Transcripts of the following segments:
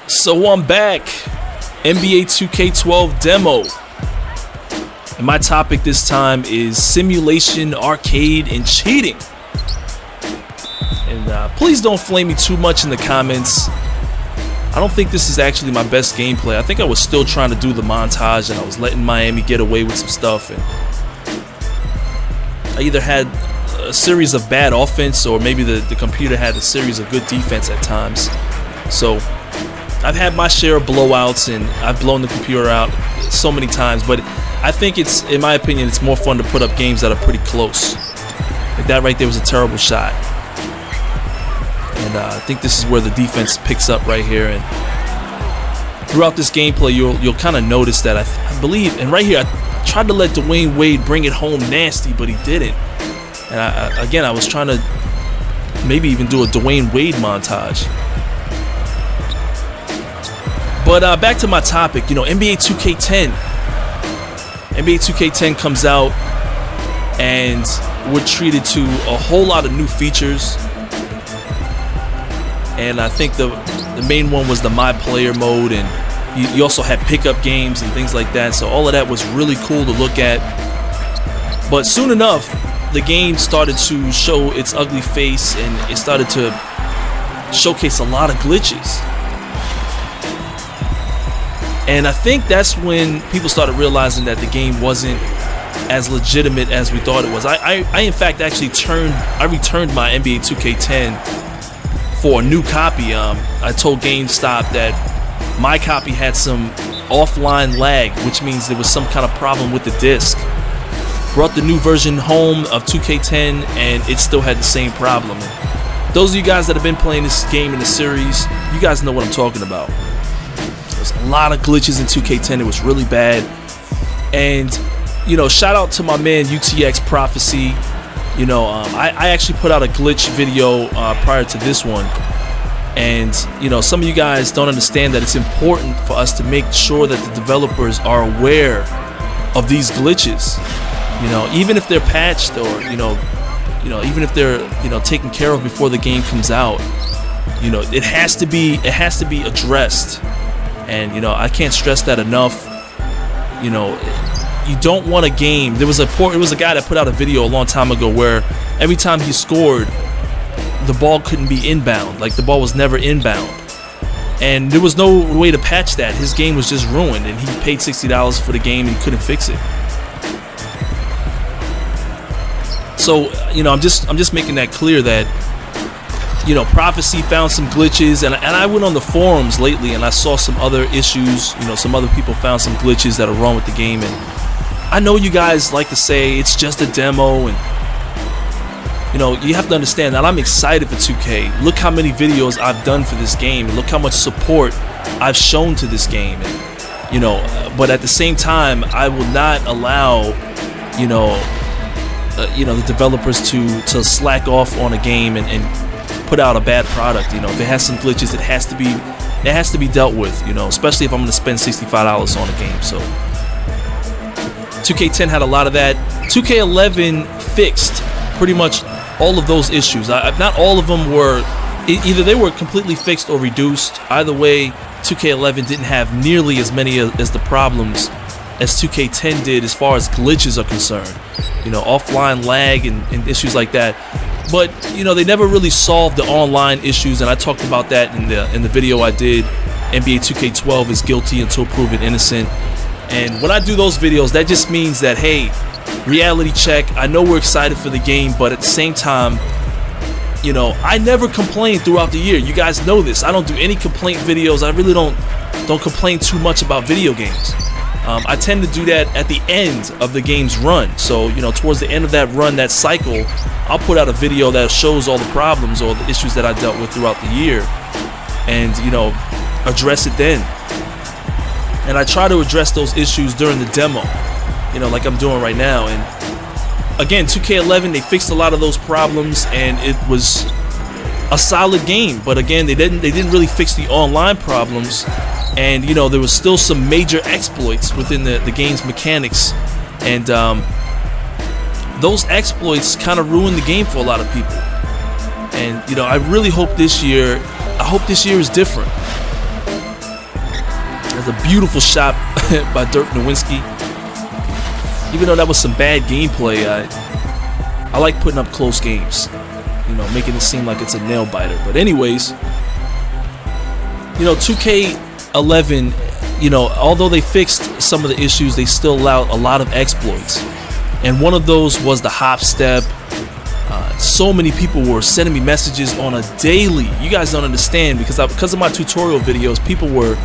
So I'm back, NBA 2K12 demo, and my topic this time is simulation, arcade, and cheating. And please don't flame me too much in the comments. I don't think this is actually my best gameplay. I think I was still trying to do the montage, and I was letting Miami get away with some stuff, and I either had a series of bad offense, or maybe the computer had a series of good defense at times. So I've had my share of blowouts, and I've blown the computer out so many times, but I think it's, in my opinion, it's more fun to put up games that are pretty close. Like that right there was a terrible shot. And I think this is where the defense picks up right here. And throughout this gameplay, you'll kind of notice that I believe, and right here, I tried to let Dwayne Wade bring it home nasty, but he didn't. And I was trying to maybe even do a Dwayne Wade montage. But back to my topic, NBA 2K10. NBA 2K10 comes out, and we're treated to a whole lot of new features. And I think the main one was the My Player mode, and you also had pickup games and things like that. So all of that was really cool to look at. But soon enough, the game started to show its ugly face, and it started to showcase a lot of glitches. And I think that's when people started realizing that the game wasn't as legitimate as we thought it was. I in fact actually returned my NBA 2K10 for a new copy. I told GameStop that my copy had some offline lag, which means there was some kind of problem with the disc. Brought the new version home of 2K10, and it still had the same problem. And those of you guys that have been playing this game in the series, you guys know what I'm talking about. There's a lot of glitches in 2K10. It was really bad. And, shout out to my man UTX Prophecy. I actually put out a glitch video prior to this one. And, some of you guys don't understand that it's important for us to make sure that the developers are aware of these glitches. Even if they're patched, or, even if they're, taken care of before the game comes out, it has to be addressed. And I can't stress that enough. You don't want a game. There was a guy that put out a video a long time ago where every time he scored, the ball couldn't be inbound. Like, the ball was never inbound, and there was no way to patch that. His game was just ruined, and he paid $60 for the game and he couldn't fix it. So I'm just making that clear that Prophecy found some glitches, and I went on the forums lately and I saw some other issues. Some other people found some glitches that are wrong with the game, and I know you guys like to say it's just a demo, and you have to understand that I'm excited for 2K. Look how many videos I've done for this game, and look how much support I've shown to this game. And, but at the same time, I will not allow the developers to slack off on a game and put out a bad product. If it has some glitches, it has to be dealt with. Especially if I'm going to spend $65 on a game. So 2K10 had a lot of that. 2K11 fixed pretty much all of those issues. Not all of them were, either they were completely fixed or reduced. Either way, 2K11 didn't have nearly as many as the problems as 2K10 did as far as glitches are concerned. Offline lag and issues like that. But they never really solved the online issues, and I talked about that in the video I did. NBA 2K12 is guilty until proven innocent. And when I do those videos, that just means that, hey, reality check. I know we're excited for the game, but at the same time, I never complain throughout the year. You guys know this. I don't do any complaint videos. I really don't complain too much about video games. I tend to do that at the end of the game's run. So, towards the end of that run, that cycle, I'll put out a video that shows all the problems or the issues that I dealt with throughout the year, and, address it then. And I try to address those issues during the demo, like I'm doing right now. And again, 2K11, they fixed a lot of those problems, and it was a solid game. But again, they didn't really fix the online problems. And there was still some major exploits within the game's mechanics, and those exploits kind of ruined the game for a lot of people. And I really hope this year is different. That's a beautiful shot by Dirk Nowitzki. Even though that was some bad gameplay, I like putting up close games, you know, making it seem like it's a nail biter. But anyways, you know, 2K11, you know, although they fixed some of the issues, they still allowed a lot of exploits. And one of those was the hop step. So many people were sending me messages on a daily. You guys don't understand, because of my tutorial videos, people were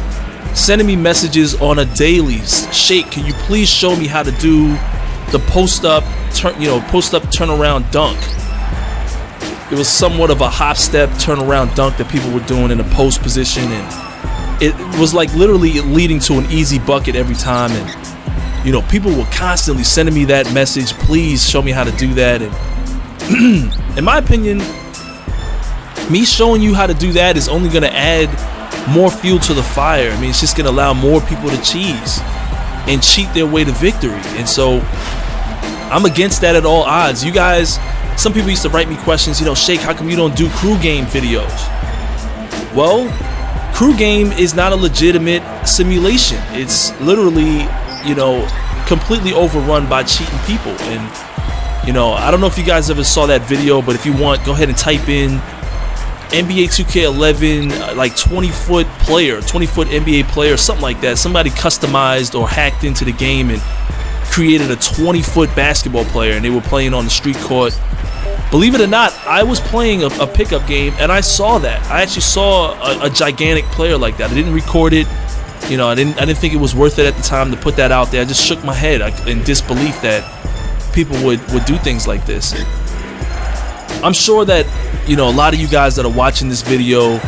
sending me messages on a daily. Shake, can you please show me how to do the post up turnaround dunk? It was somewhat of a hop step turnaround dunk that people were doing in a post position, and it was like literally leading to an easy bucket every time. And you know, people were constantly sending me that message, please show me how to do that. And in my opinion, me showing you how to do that is only going to add more fuel to the fire. I mean, it's just going to allow more people to cheat their way to victory. And so I'm against that at all odds. You guys, some people used to write me questions, you know, Shake, how come you don't do crew game videos? Well, crew game is not a legitimate simulation. It's literally, you know, completely overrun by cheating people. And you know, I don't know if you guys ever saw that video, but if you want, go ahead and type in NBA 2K11, like 20-foot player, 20-foot NBA player, something like that. Somebody customized or hacked into the game and created a 20-foot basketball player, and they were playing on the street court. Believe it or not, I was playing a pickup game, and I saw that. I actually saw a gigantic player like that. I didn't record it. You know, I didn't think it was worth it at the time to put that out there. I just shook my head in disbelief that people would do things like this. And I'm sure that, you know, a lot of you guys that are watching this video,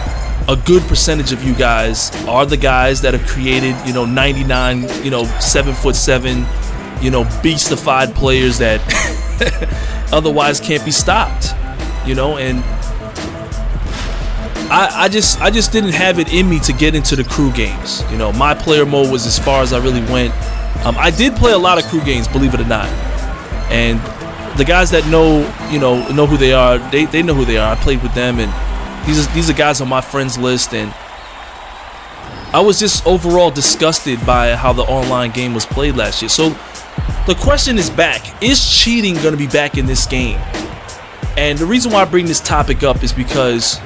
a good percentage of you guys are the guys that have created, you know, 99, you know, 7'7", you know, beastified players that otherwise can't be stopped, you know. And I just didn't have it in me to get into the crew games. You know, my player mode was as far as I really went. I did play a lot of crew games, believe it or not. And the guys that know who they are, they know who they are. I played with them, and these are guys on my friends list. And I was just overall disgusted by how the online game was played last year. So the question is back. Is cheating going to be back in this game? And the reason why I bring this topic up is because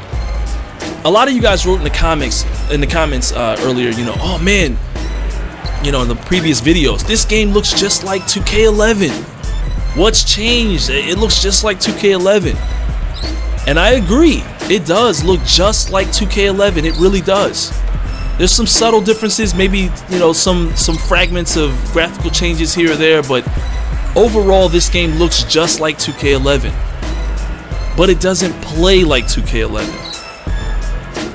a lot of you guys wrote in the comments earlier, you know, oh man, you know, in the previous videos, this game looks just like 2K11. What's changed? It looks just like 2K11. And I agree. It does look just like 2K11. It really does. There's some subtle differences, maybe, you know, some fragments of graphical changes here or there, but overall this game looks just like 2K11. But it doesn't play like 2K11.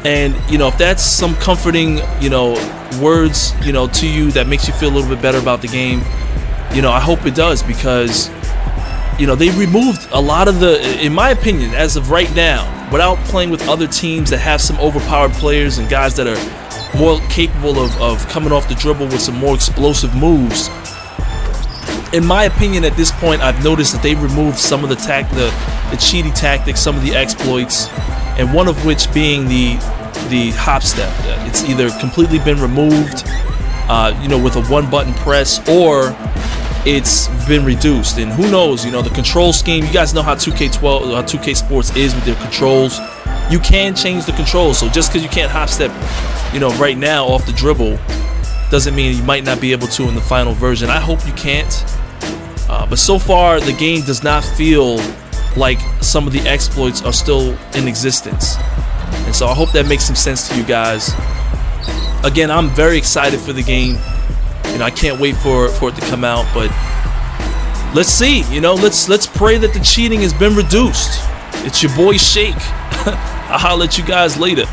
And, you know, if that's some comforting, you know, words, you know, to you that makes you feel a little bit better about the game, you know, I hope it does, because you know, they removed a lot of the, in my opinion, as of right now, without playing with other teams that have some overpowered players and guys that are more capable of coming off the dribble with some more explosive moves. In my opinion, at this point, I've noticed that they removed some of the cheaty tactics, some of the exploits, and one of which being the hop step. It's either completely been removed, you know, with a one-button press, or it's been reduced. And who knows, you know, the control scheme, you guys know how 2K Sports is with their controls. You can change the controls, so just because you can't hop step, you know, right now off the dribble doesn't mean you might not be able to in the final version. I hope you can't, but so far the game does not feel like some of the exploits are still in existence, and so I hope that makes some sense to you guys. Again, I'm very excited for the game. You know, I can't wait for it to come out, but let's see. You know, let's pray that the cheating has been reduced. It's your boy Shake. I'll holler at you guys later.